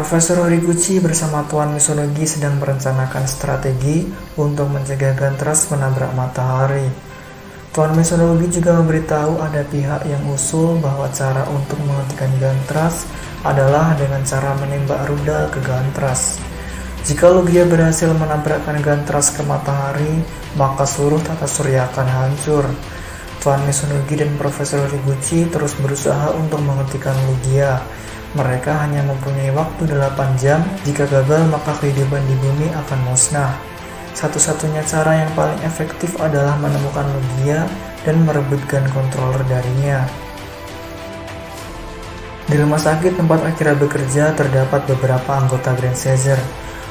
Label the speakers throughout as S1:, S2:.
S1: Profesor Horiguchi bersama Tuan Misunogi sedang merencanakan strategi untuk mencegah Gantras menabrak matahari. Tuan Misunogi juga memberitahu ada pihak yang usul bahwa cara untuk menghentikan Gantras adalah dengan cara menembak rudal ke Gantras. Jika Logia berhasil menabrakkan Gantras ke matahari, maka seluruh tata surya akan hancur. Tuan Misunogi dan Profesor Horiguchi terus berusaha untuk menghentikan Logia. Mereka hanya mempunyai waktu 8 jam, jika gagal maka kehidupan di bumi akan musnah. Satu-satunya cara yang paling efektif adalah menemukan Logia dan merebut gun controller darinya. Di rumah sakit tempat Akira bekerja terdapat beberapa anggota Grand Caesar.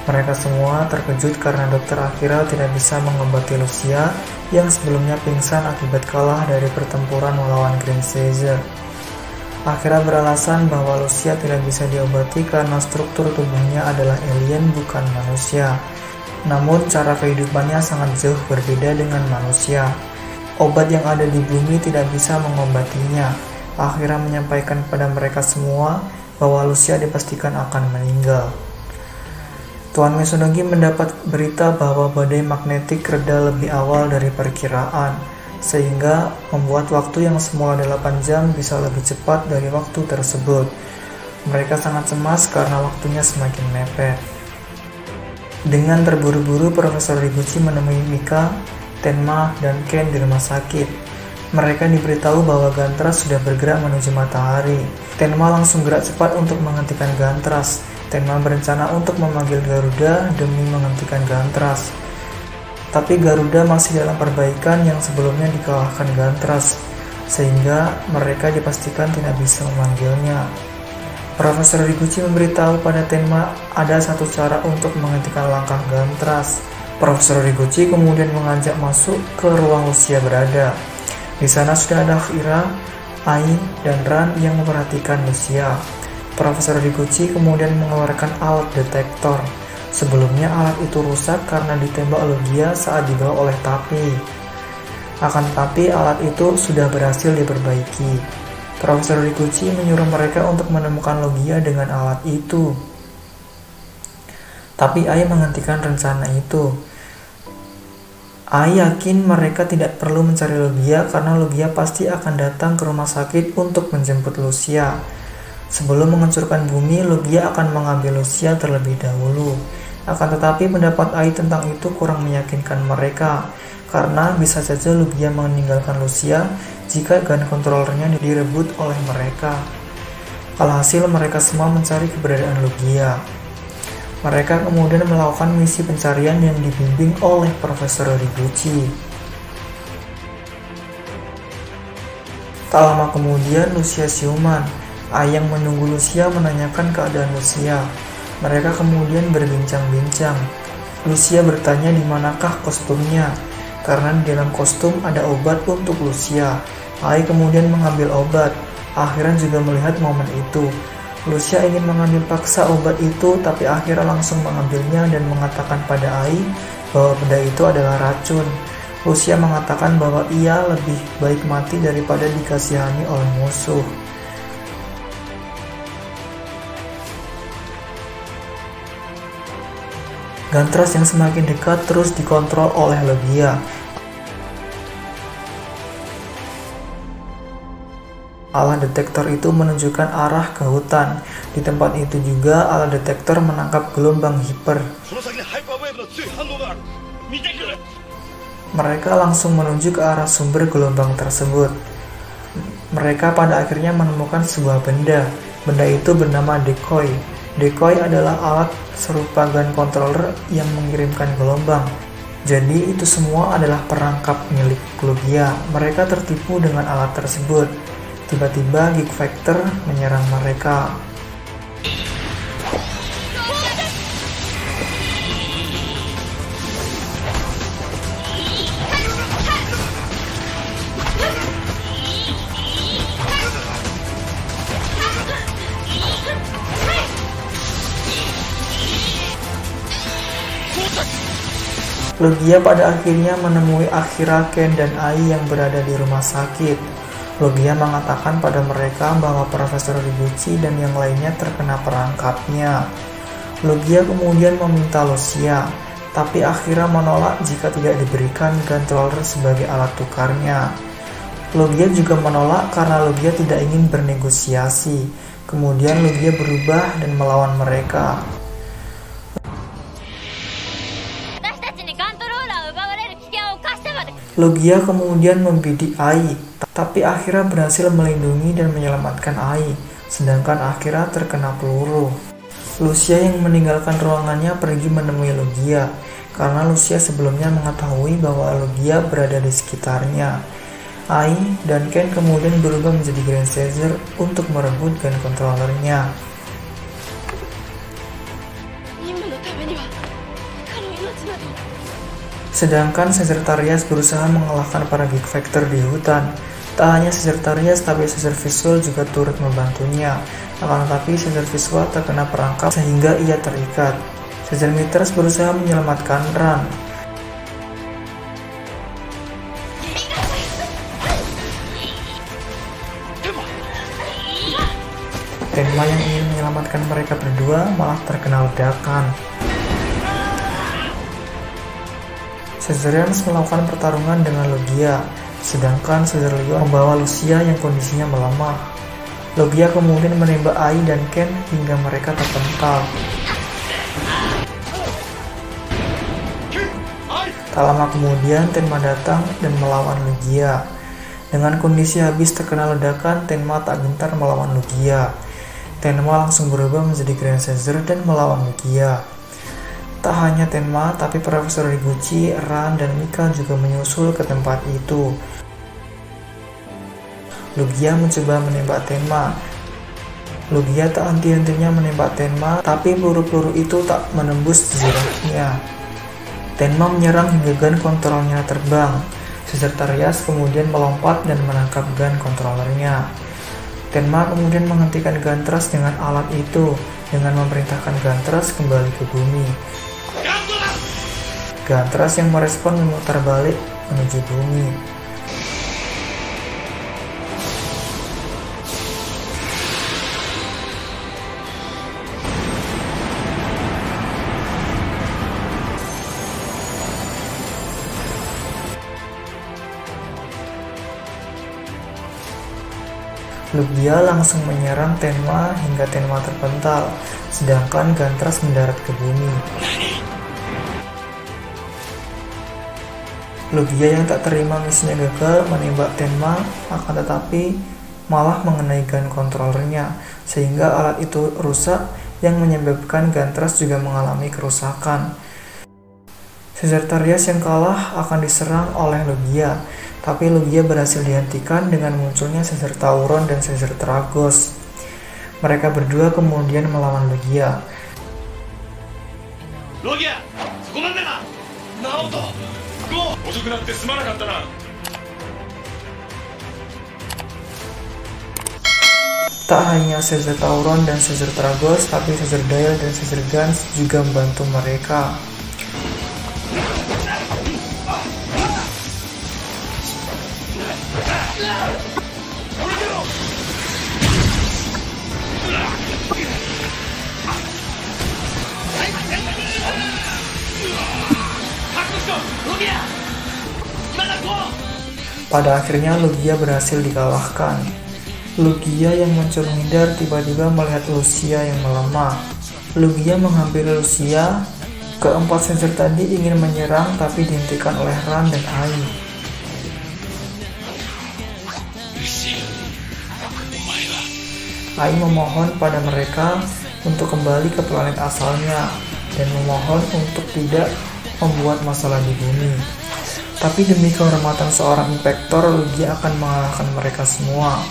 S1: Mereka semua terkejut karena Dr. Akira tidak bisa mengobati Lucia yang sebelumnya pingsan akibat kalah dari pertempuran melawan Grand Caesar. Akira beralasan bahwa Lucia tidak bisa diobati karena struktur tubuhnya adalah alien bukan manusia. Namun cara kehidupannya sangat jauh berbeda dengan manusia. Obat yang ada di bumi tidak bisa mengobatinya. Akira menyampaikan kepada mereka semua bahwa Lucia dipastikan akan meninggal. Tuan Misunogi mendapat berita bahwa badai magnetik reda lebih awal dari perkiraan, sehingga membuat waktu yang semula 8 jam bisa lebih cepat dari waktu tersebut. Mereka sangat cemas karena waktunya semakin mepet. Dengan terburu-buru, Profesor Horiguchi menemui Mika, Tenma, dan Ken di rumah sakit. Mereka diberitahu bahwa Gantras sudah bergerak menuju matahari. Tenma langsung gerak cepat untuk menghentikan Gantras. Tenma berencana untuk memanggil Garuda demi menghentikan Gantras. Tapi Garuda masih dalam perbaikan yang sebelumnya dikalahkan Gantras, sehingga mereka dipastikan tidak bisa memanggilnya. Profesor Horiguchi memberitahu pada Tenma ada satu cara untuk menghentikan langkah Gantras. Profesor Horiguchi kemudian mengajak masuk ke ruang Lucia berada. Di sana sudah ada Akira, Ai, dan Ran yang memperhatikan Lucia. Profesor Horiguchi kemudian mengeluarkan alat detektor. Sebelumnya alat itu rusak karena ditembak Logia saat dibawa oleh Tappy. Akan tetapi alat itu sudah berhasil diperbaiki. Profesor Horiguchi menyuruh mereka untuk menemukan Logia dengan alat itu. Tapi Ai menghentikan rencana itu. Ai yakin mereka tidak perlu mencari Logia karena Logia pasti akan datang ke rumah sakit untuk menjemput Lucia. Sebelum menghancurkan bumi, Logia akan mengambil Lucia terlebih dahulu. Akan tetapi pendapat Ai tentang itu kurang meyakinkan mereka, karena bisa saja Logia meninggalkan Lucia jika gun controllernya direbut oleh mereka. Alhasil mereka semua mencari keberadaan Logia. Mereka kemudian melakukan misi pencarian yang dibimbing oleh Profesor Horiguchi. Tak lama kemudian Lucia siuman. Ai yang menunggu Lucia menanyakan keadaan Lucia. Mereka kemudian berbincang-bincang. Lucia bertanya di manakah kostumnya, karena di dalam kostum ada obat untuk Lucia. Ai kemudian mengambil obat. Akira juga melihat momen itu. Lucia ingin mengambil paksa obat itu, tapi Akira langsung mengambilnya dan mengatakan pada Ai bahwa benda itu adalah racun. Lucia mengatakan bahwa ia lebih baik mati daripada dikasihani oleh musuh. Gantras yang semakin dekat terus dikontrol oleh Logia. Alat detektor itu menunjukkan arah ke hutan. Di tempat itu juga alat detektor menangkap gelombang hiper. Mereka langsung menuju ke arah sumber gelombang tersebut. Mereka pada akhirnya menemukan sebuah benda. Benda itu bernama decoy. Decoy adalah alat serupa gun controller yang mengirimkan gelombang. Jadi itu semua adalah perangkap milik Logia. Mereka tertipu dengan alat tersebut. Tiba-tiba Geek Factor menyerang mereka. Logia pada akhirnya menemui Akira, Ken, dan Ai yang berada di rumah sakit. Logia mengatakan pada mereka bahwa Profesor Higuchi dan yang lainnya terkena perangkapnya. Logia kemudian meminta Lucia, tapi Akira menolak jika tidak diberikan controller sebagai alat tukarnya. Logia juga menolak karena Logia tidak ingin bernegosiasi. Kemudian Logia berubah dan melawan mereka. Logia kemudian membidik Ai, tapi Akira berhasil melindungi dan menyelamatkan Ai, sedangkan Akira terkena peluru. Lucia yang meninggalkan ruangannya pergi menemui Logia, karena Lucia sebelumnya mengetahui bahwa Logia berada di sekitarnya. Ai dan Ken kemudian berubah menjadi Grand Caesar untuk merebut gun controllernya. Sedangkan Sagittarius berusaha mengalahkan para Geek Factor di hutan. Tak hanya Sagittarius, tapi Caesar Visual juga turut membantunya. Akan tetapi Caesar Visual terkena perangkap sehingga ia terikat. Caesar Mitres berusaha menyelamatkan Ran. Tenma yang ingin menyelamatkan mereka berdua malah terkena ledakan. Caesarians melakukan pertarungan dengan Logia, sedangkan Caesar Leon membawa Lucia yang kondisinya melemah. Logia kemudian menembak Ai dan Ken hingga mereka terpental. Tak lama kemudian Tenma datang dan melawan Logia. Dengan kondisi habis terkena ledakan, Tenma tak gentar melawan Logia. Tenma langsung berubah menjadi Grand Caesar dan melawan Logia. Tak hanya Tenma, tapi Profesor Higuchi, Ran, dan Mika juga menyusul ke tempat itu. Logia mencoba menembak Tenma. Logia tak henti-hentinya menembak Tenma, tapi peluru-peluru itu tak menembus zirahnya. Tenma menyerang hingga gun kontrolnya terbang. Sagittarius kemudian melompat dan menangkap gun kontrolernya. Tenma kemudian menghentikan Gantras dengan alat itu, dengan memerintahkan Gantras kembali ke bumi. Gantras yang merespon memutar balik menuju bumi. Logia langsung menyerang Tenma hingga Tenma terpental, sedangkan Gantras mendarat ke bumi. Logia yang tak terima misinya gagal menembak Tenma, akan tetapi malah mengenai gun controllernya, sehingga alat itu rusak yang menyebabkan Gantras juga mengalami kerusakan. Sagittarius yang kalah akan diserang oleh Logia, tapi Logia berhasil dihentikan dengan munculnya Caesar Tauron dan Caesar Tragos. Mereka berdua kemudian melawan Logia. Logia, tak hanya Caesar Tauron dan Caesar Tragos, tapi Caesar Dial dan Caesar Gans juga membantu mereka. Pada akhirnya Logia berhasil dikalahkan. Logia yang mencuri menghindar tiba-tiba melihat Lucia yang melemah. Logia menghampiri Lucia. Keempat Caesar tadi ingin menyerang tapi dihentikan oleh Ran dan Ai. Ai memohon pada mereka untuk kembali ke planet asalnya dan memohon untuk tidak membuat masalah di bumi. Tapi demi kehormatan seorang Impactor, Logia akan mengalahkan mereka semua.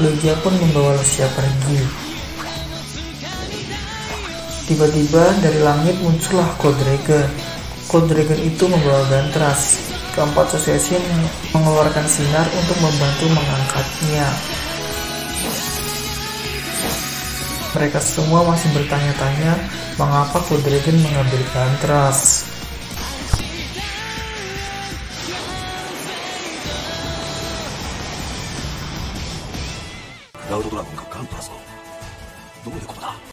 S1: Logia pun membawa Lucia pergi. Tiba-tiba dari langit muncullah Cold Dragon. Cold Dragon itu membawa Gantras. Keempat Assassin mengeluarkan sinar untuk membantu mengangkatnya. Mereka semua masih bertanya-tanya mengapa Cold Dragon mengambil Gantras.
S2: ラウドドラゴンがガントだぞ。どういうことだ？